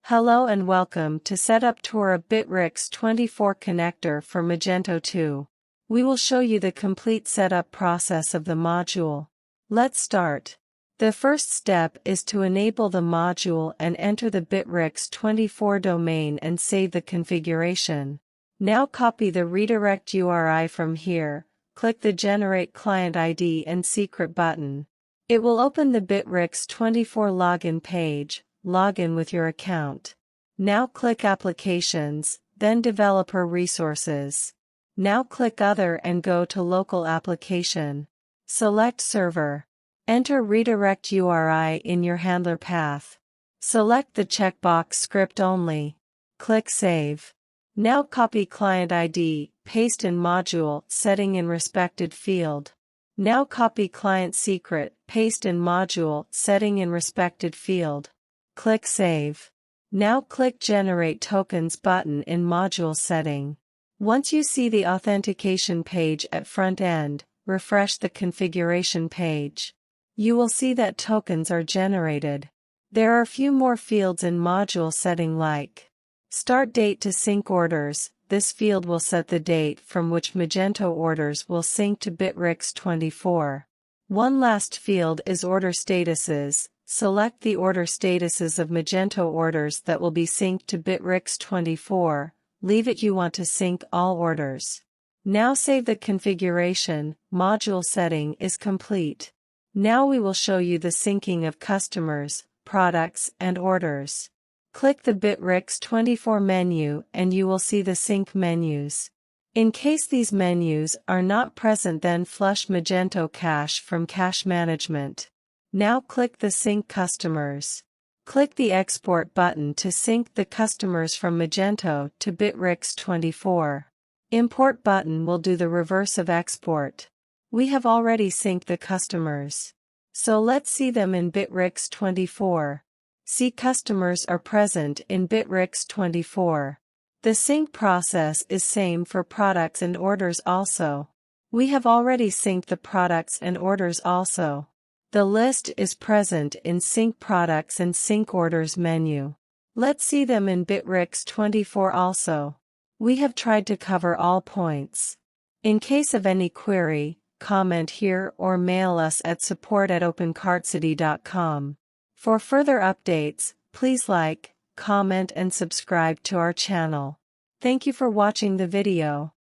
Hello and welcome to Setup Tour of Bitrix24 connector for Magento 2. We will show you the complete setup process of the module. Let's start. The first step is to enable the module and enter the Bitrix24 domain and save the configuration. Now copy the redirect URI from here, click the Generate Client ID and Secret button. It will open the Bitrix24 login page. Log in with your account. Now click Applications, then Developer Resources. Now click Other and go to Local Application. Select Server. Enter Redirect URI in your handler path. Select the checkbox Script Only. Click Save. Now copy Client ID, paste in Module Setting in respected field. Now copy Client Secret, paste in Module Setting in respected field. Click Save. Now click Generate Tokens button in Module Setting. Once you see the authentication page at front end, refresh the configuration page. You will see that tokens are generated. There are a few more fields in Module Setting like Start Date to Sync Orders. This field will set the date from which Magento orders will sync to Bitrix24. One last field is Order Statuses. Select the order statuses of Magento orders that will be synced to Bitrix24, leave it you want to sync all orders. Now save the configuration, module setting is complete. Now we will show you the syncing of customers, products and orders. Click the Bitrix24 menu and you will see the sync menus. In case these menus are not present, then flush Magento cache from cache management. Now click the Sync Customers. Click the Export button to sync the customers from Magento to Bitrix24. Import button will do the reverse of export. We have already synced the customers. So let's see them in Bitrix24. See, customers are present in Bitrix24. The sync process is same for products and orders also. We have already synced the products and orders also. The list is present in Sync Products and Sync Orders menu. Let's see them in Bitrix24 also. We have tried to cover all points. In case of any query, comment here or mail us at support@opencartcity.com. For further updates, please like, comment and subscribe to our channel. Thank you for watching the video.